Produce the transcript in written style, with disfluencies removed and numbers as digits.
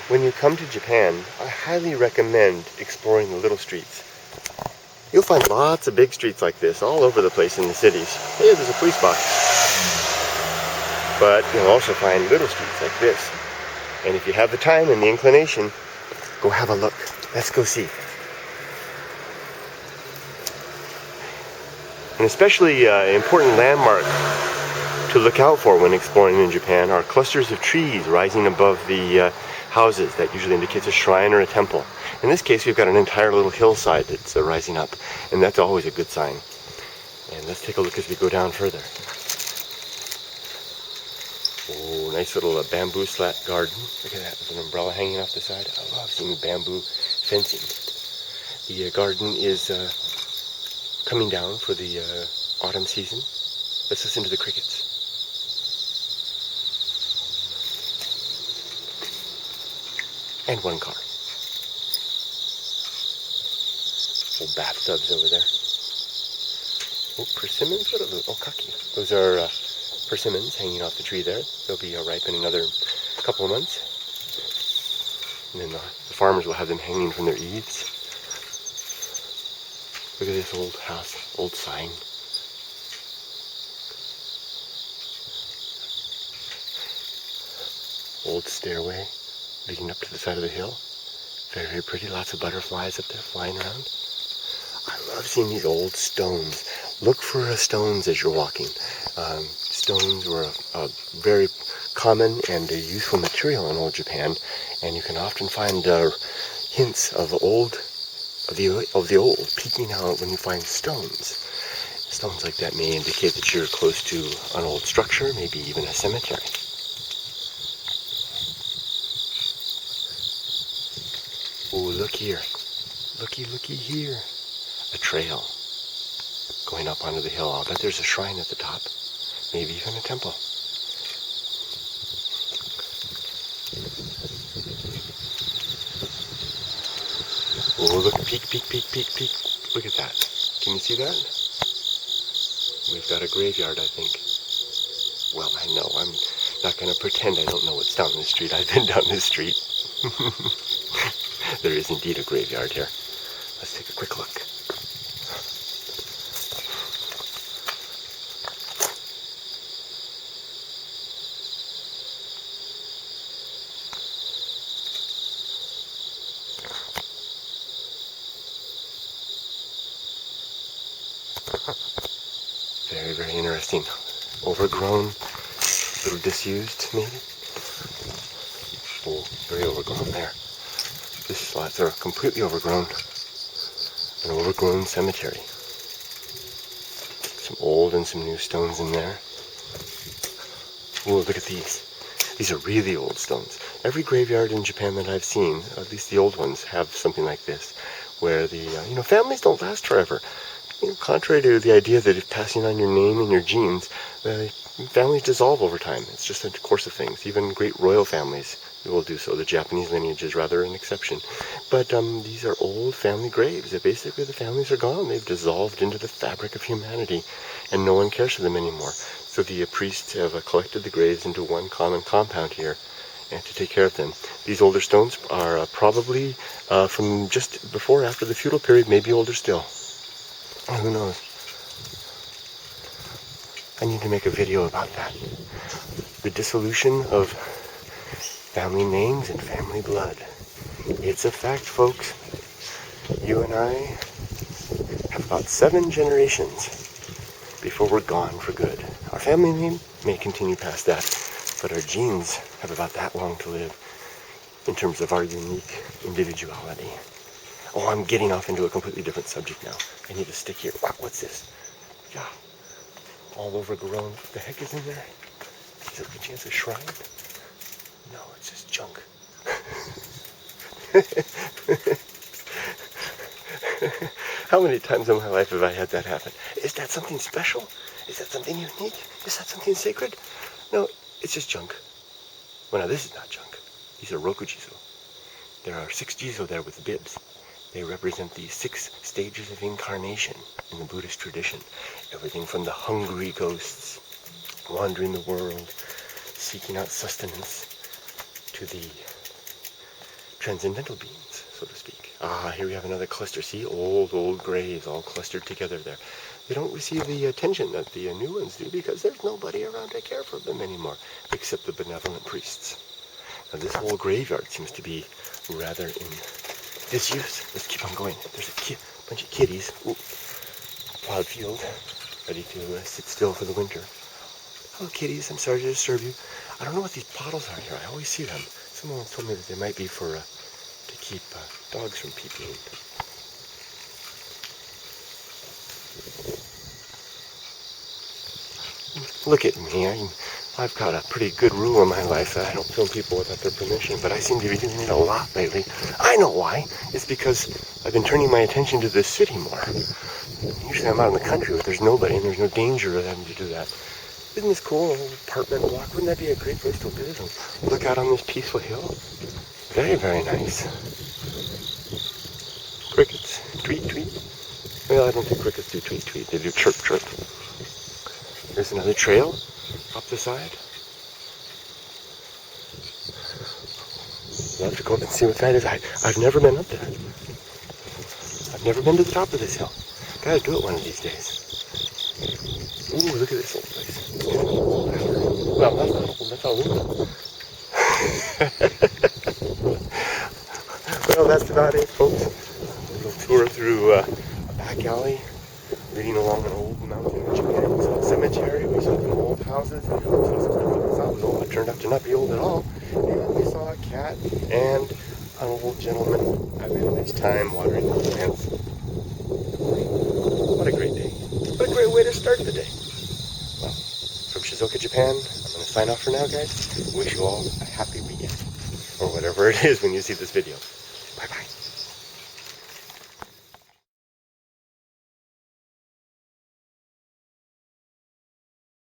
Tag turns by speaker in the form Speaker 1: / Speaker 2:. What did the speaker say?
Speaker 1: When you come to Japan, I highly recommend exploring the little streets. You'll find lots of big streets like this all over the place in the cities. Hey, there's a police box. But you'll also find little streets like this. And if you have the time and the inclination, go have a look. Let's go see. An especially important landmark to look out for when exploring in Japan are clusters of trees rising above the houses. That usually indicates a shrine or a temple. In this case, we've got an entire little hillside that's rising up, and that's always a good sign. And let's take a look as we go down further. Oh, nice little bamboo slat garden. Look at that, with an umbrella hanging off the side. I love seeing bamboo fencing. The garden is coming down for the autumn season. Let's listen to the crickets. And one car. Old bathtubs over there. Oh, persimmons? What are those? Oh, kaki. Those are persimmons hanging off the tree there. They'll be ripe in another couple of months. And then the farmers will have them hanging from their eaves. Look at this old house, old sign. Old stairway leading up to the side of the hill. Very, very pretty. Lots of butterflies up there flying around. I love seeing these old stones. Look for stones as you're walking. Stones were a very common and a useful material in old Japan, and you can often find hints of the old peeking out when you find stones. Stones like that may indicate that you're close to an old structure, maybe even a cemetery. Oh, look here. Looky here. A trail going up onto the hill. I'll bet there's a shrine at the top. Maybe even a temple. Oh, look, peek. Look at that. Can you see that? We've got a graveyard, I think. Well, I know. I'm not going to pretend I don't know what's down this street. I've been down this street. There is indeed a graveyard here. Let's take a quick look. Very, very interesting. Overgrown, a little disused maybe. Oh, very overgrown there. These lots are completely overgrown. An overgrown cemetery. Some old and some new stones in there. Oh, look at these. These are really old stones. Every graveyard in Japan that I've seen, at least the old ones, have something like this, where the families don't last forever. Contrary to the idea that if passing on your name and your genes, families dissolve over time. It's just a course of things. Even great royal families will do so. The Japanese lineage is rather an exception. But these are old family graves. Basically, the families are gone. They've dissolved into the fabric of humanity, and no one cares for them anymore. So the priests have collected the graves into one common compound here, and to take care of them. These older stones are probably from just before or after the feudal period, maybe older still. Who knows? I need to make a video about that. The dissolution of family names and family blood. It's a fact, folks. You and I have about 7 generations before we're gone for good. Our family name may continue past that, but our genes have about that long to live in terms of our unique individuality. Oh, I'm getting off into a completely different subject now. I need to stick here. Wow, what's this? Yeah. All overgrown. What the heck is in there? Is it by chance a shrine? No, it's just junk. How many times in my life have I had that happen? Is that something special? Is that something unique? Is that something sacred? No, it's just junk. Well, now this is not junk. These are rokujizo. There are 6 jizo there with bibs. They represent the 6 stages of incarnation in the Buddhist tradition. Everything from the hungry ghosts wandering the world, seeking out sustenance, to the transcendental beings, so to speak. Ah, here we have another cluster. See, old grays all clustered together there. They don't receive the attention that the new ones do because there's nobody around to care for them anymore, except the benevolent priests. Now this whole graveyard seems to be rather in disuse. Let's keep on going. There's a bunch of kitties. Ooh, plowed field, ready to sit still for the winter. Hello kitties, I'm sorry to disturb you. I don't know what these bottles are here. I always see them. Someone told me that they might be for to keep dogs from peeping. Look at me. I've got a pretty good rule in my life that I don't film people without their permission, but I seem to be doing it a lot lately. I know why. It's because I've been turning my attention to the city more. Usually I'm out in the country where there's nobody and there's no danger of having to do that. Isn't this cool? An old apartment block. Wouldn't that be a great place to live and look out on this peaceful hill? Very, very nice. Crickets. Tweet, tweet. Well, I don't think crickets do tweet, tweet. They do chirp, chirp. There's another trail up the side. I'll have to go up and see what that is. I've never been up there. I've never been to the top of this hill. Gotta do it one of these days. Ooh, look at this old place. Well, that's not old, that's all new. Well, that's about it, folks. A little tour through a back alley, leading along an old mountain in Japan. We saw a cemetery, we saw some old houses, we saw some stuff that we thought was old but turned out to not be old at all. And we saw a cat and an old gentleman having a nice time watering the plants. What a great day. What a great way to start the day. Well, from Shizuoka, Japan, I'm going to sign off for now, guys. Wish you all a happy weekend. Or whatever it is when you see this video.